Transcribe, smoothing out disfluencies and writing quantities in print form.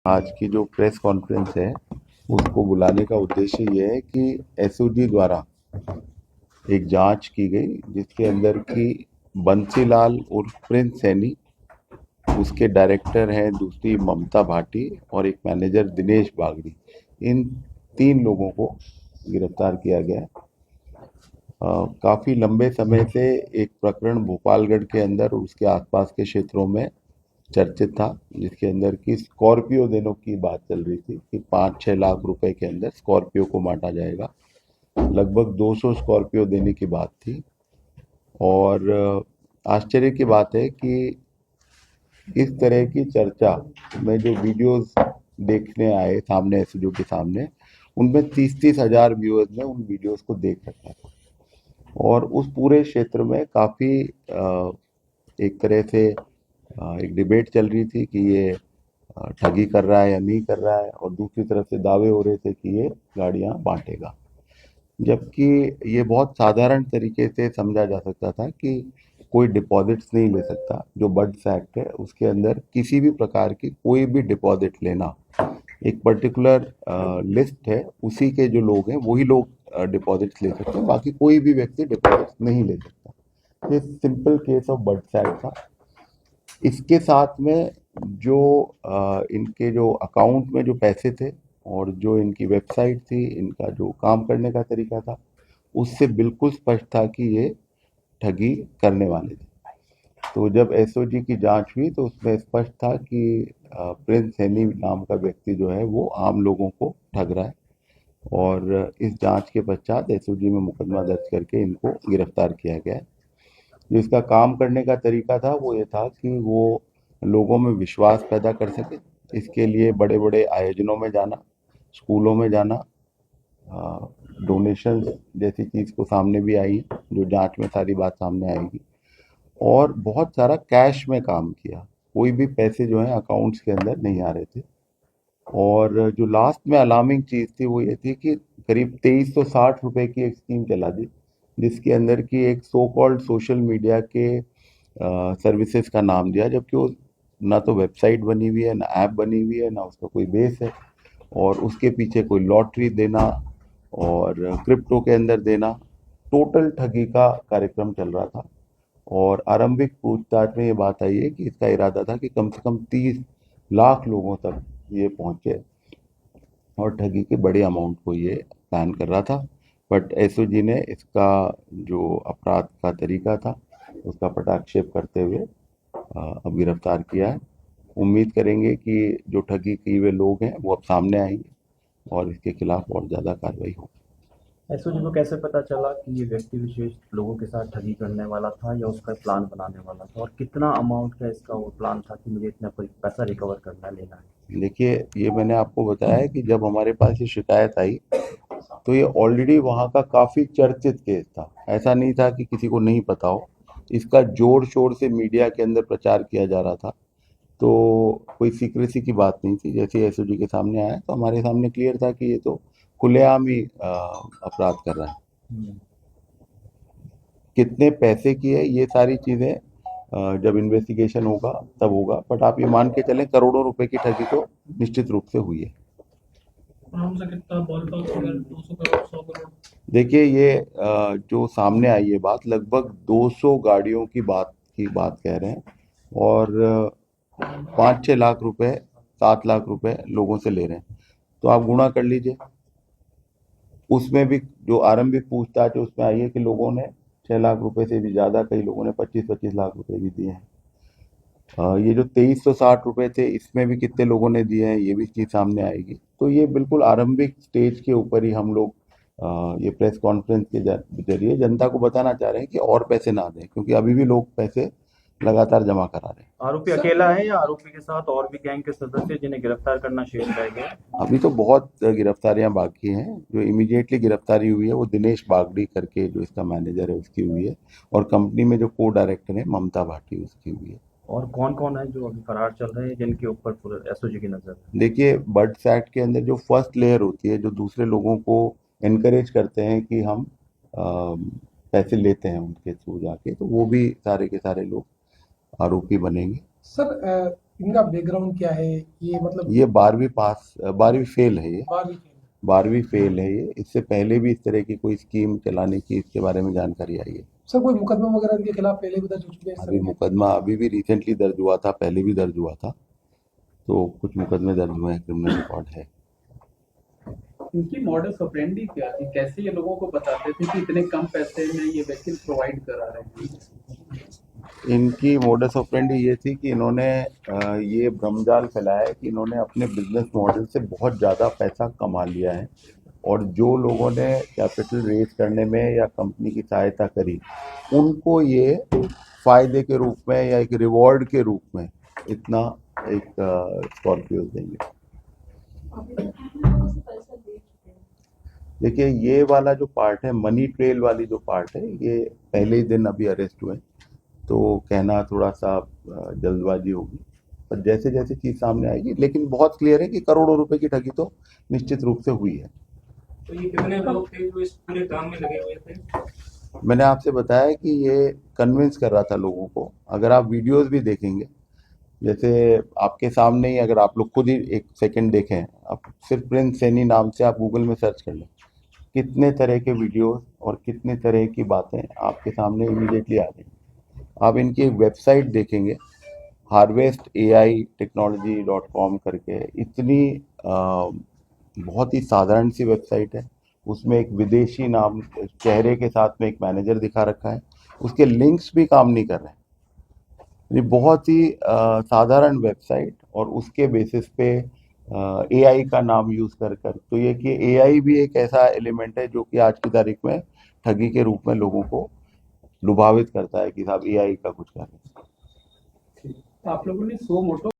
आज की जो प्रेस कॉन्फ्रेंस है उसको बुलाने का उद्देश्य ये है कि एसओजी द्वारा एक जांच की गई जिसके अंदर की बंसीलाल उर्फ प्रिंस सैनी, उसके डायरेक्टर हैं दूसरी ममता भाटी और एक मैनेजर दिनेश बागड़ी, इन 3 लोगों को गिरफ्तार किया गया है। काफ़ी लंबे समय से एक प्रकरण भोपालगढ़ के अंदर और उसके आसपास के क्षेत्रों में चर्चित था, जिसके अंदर की स्कॉर्पियो देने की बात चल रही थी कि 5-6 लाख रुपए के अंदर स्कॉर्पियो को बांटा जाएगा। लगभग 200 स्कॉर्पियो देने की बात थी। और आश्चर्य की बात है कि इस तरह की चर्चा में जो वीडियोस देखने आए सामने एसओजी के सामने, उनमें 30-30 हजार व्यूअर्स ने उन वीडियोस को देख रखा था। और उस पूरे क्षेत्र में काफ़ी एक तरह से एक डिबेट चल रही थी कि ये ठगी कर रहा है या नहीं कर रहा है, और दूसरी तरफ से दावे हो रहे थे कि ये गाड़ियां बांटेगा। जबकि ये बहुत साधारण तरीके से समझा जा सकता था कि कोई डिपॉजिट्स नहीं ले सकता। जो बड्स एक्ट है उसके अंदर किसी भी प्रकार की कोई भी डिपॉजिट लेना, एक पर्टिकुलर लिस्ट है, उसी के जो लोग हैं वही लोग डिपॉजिट्स ले सकते हैं, बाकी कोई भी व्यक्ति डिपॉजिट्स नहीं ले सकता। ये simple case of buds act था। इसके साथ में जो इनके जो अकाउंट में जो पैसे थे और जो इनकी वेबसाइट थी, इनका जो काम करने का तरीका था, उससे बिल्कुल स्पष्ट था कि ये ठगी करने वाले थे। तो जब एसओजी की जांच हुई तो उसमें स्पष्ट था कि प्रिंस सैनी नाम का व्यक्ति जो है वो आम लोगों को ठग रहा है। और इस जांच के पश्चात एसओजी में मुकदमा दर्ज करके इनको गिरफ्तार किया गया है। जिसका काम करने का तरीका था वो ये था कि वो लोगों में विश्वास पैदा कर सके। इसके लिए बड़े बड़े आयोजनों में जाना, स्कूलों में जाना, डोनेशन जैसी चीज़ को सामने भी आई, जो जांच में सारी बात सामने आएगी। और बहुत सारा कैश में काम किया, कोई भी पैसे जो है अकाउंट्स के अंदर नहीं आ रहे थे। और जो लास्ट में अलार्मिंग चीज़ थी वो ये थी कि करीब 2360 रुपए की एक स्कीम चला दी, जिसके अंदर की एक सो कॉल्ड सोशल मीडिया के सर्विसेज का नाम दिया, जबकि वो ना तो वेबसाइट बनी हुई है, ना ऐप बनी हुई है, ना उसका कोई बेस है। और उसके पीछे कोई लॉटरी देना और क्रिप्टो के अंदर देना, टोटल ठगी का कार्यक्रम चल रहा था। और आरंभिक पूछताछ में ये बात आई है कि इसका इरादा था कि कम से कम 30 लाख लोगों तक ये पहुंचे और ठगी के बड़े अमाउंट को ये प्लान कर रहा था। बट एसओजी ने इसका जो अपराध का तरीका था उसका पटाक्षेप करते हुए अब गिरफ्तार किया है। उम्मीद करेंगे कि जो ठगी किए हुए लोग हैं वो अब सामने आएंगे और इसके खिलाफ और ज़्यादा कार्रवाई होगी। एसओजी को कैसे पता चला कि ये व्यक्ति विशेष लोगों के साथ ठगी करने वाला था या उसका प्लान बनाने वाला था, और कितना अमाउंट का इसका वो प्लान था कि मुझे इतना पैसा रिकवर करना लेना है? देखिए, ये मैंने आपको बताया है कि जब हमारे पास ये शिकायत आई तो ये ऑलरेडी वहाँ का काफ़ी चर्चित केस था। ऐसा नहीं था कि किसी को नहीं पता हो। इसका जोर शोर से मीडिया के अंदर प्रचार किया जा रहा था। तो कोई सीक्रेसी की बात नहीं थी। जैसे एसओजी के सामने आया तो हमारे सामने क्लियर था कि ये तो खुलेआम ही अपराध कर रहा है। कितने पैसे की है ये सारी चीज़ें जब इन्वेस्टिगेशन होगा तब होगा, बट आप ये मान के चलें करोड़ों रुपए की ठगी तो निश्चित रूप से हुई है। कितना बॉलपार्क फिगर, 200 करोड़, 100 करोड़? देखिए, ये जो सामने आई है बात, लगभग 200 गाड़ियों की बात कह रहे हैं। और 5-6 लाख रुपए, 7 लाख रुपए लोगों से ले रहे हैं। तो आप गुणा कर लीजिए। उसमें भी जो आरंभिक पूछताछ है उसमें आई है कि लोगों ने 6 लाख रुपए से भी ज़्यादा, कई लोगों ने 25-25 लाख रुपए भी दिए हैं। ये जो 2360 रुपए थे इसमें भी कितने लोगों ने दिए हैं ये भी चीज़ सामने आएगी। तो ये बिल्कुल आरंभिक स्टेज के ऊपर ही हम लोग ये प्रेस कॉन्फ्रेंस के जरिए जनता को बताना चाह रहे हैं कि और पैसे ना दें, क्योंकि अभी भी लोग पैसे लगातार जमा करा रहे हैं। आरोपी अकेला है या आरोपी के साथ और भी गैंग के सदस्य जिन्हें गिरफ्तार करना शेष रह गया? अभी तो बहुत गिरफ्तारियां बाकी हैं। जो इमीडिएटली गिरफ्तारी हुई है वो दिनेश बागड़ी करके जो इसका मैनेजर है उसकी हुई है, और कंपनी में जो को डायरेक्टर है ममता भाटी उसकी हुई है। और कौन कौन है जो अभी फरार चल रहे हैं जिनके ऊपर पूरे एसओजी की नजर है? देखिए, बर्ड्स एक्ट के अंदर जो फर्स्ट लेयर होती है, जो दूसरे लोगों को एनकरेज करते हैं कि हम पैसे लेते हैं उनके थ्रू जाके, तो वो भी सारे के सारे लोग आरोपी बनेंगे। सर इनका बैकग्राउंड क्या है, ये मतलब ये 12वीं फेल है, ये 12वीं फेल? 12वीं फेल है ये। इससे पहले भी इस तरह की कोई स्कीम चलाने की इसके बारे में जानकारी आई है। सर कोई मुकदमा वगैरह इनके खिलाफ पहले भी दर्ज हो चुके हैं इस अभी तरह के? मुकदमा अभी भी रिसेंटली दर्ज हुआ था, पहले भी दर्ज हुआ था, तो कुछ मुकदमे दर्ज हुए हैं, क्रिमिनल रिकॉर्ड है। इनकी मॉडस ऑपरेंडी क्या थी, कैसे ये लोगों को बताते थे कि इतने कम पैसे में ये व्हीकल प्रोवाइड करा रहे हैं? इनकी मोडस ऑपरेंडी ये थी कि इन्होंने ये भ्रमजाल फैलाया है कि इन्होंने अपने बिजनेस मॉडल से बहुत ज़्यादा पैसा कमा लिया है, और जो लोगों ने कैपिटल रेज करने में या कंपनी की सहायता करी, उनको ये फायदे के रूप में या एक रिवॉर्ड के रूप में इतना एक स्कॉर्पियो देंगे। देखिए, ये वाला जो पार्ट है, मनी ट्रेल वाली जो पार्ट है, ये पहले ही दिन अभी अरेस्ट हुए, तो कहना थोड़ा सा जल्दबाजी होगी, पर जैसे जैसे चीज़ सामने आएगी। लेकिन बहुत क्लियर है कि करोड़ों रुपए की ठगी तो निश्चित रूप से हुई है। तो ये कितने लोग थे जो इस पूरे काम में लगे हुए थे? मैंने आपसे बताया कि ये कन्विंस कर रहा था लोगों को। अगर आप वीडियोस भी देखेंगे, जैसे आपके सामने ही, अगर आप लोग खुद ही एक सेकंड देखें, आप सिर्फ प्रिंस सैनी नाम से आप गूगल में सर्च कर लें, कितने तरह के वीडियोस और कितने तरह की बातें आपके सामने इमीडिएटली आ रही हैं। आप इनकी एक वेबसाइट देखेंगे, harvestAItechnology.com करके, इतनी बहुत ही साधारण सी वेबसाइट है। उसमें एक विदेशी नाम चेहरे के साथ में एक मैनेजर दिखा रखा है, उसके लिंक्स भी काम नहीं कर रहे हैं। ये बहुत ही साधारण वेबसाइट, और उसके बेसिस पे एआई का नाम यूज कर कर, तो ये कि एआई भी एक ऐसा एलिमेंट है जो कि आज की तारीख में ठगी के रूप में लोगों को लुभावित करता है कि साहब एआई का कुछ कर रहे हैं। आप लोगों ने सो मोटो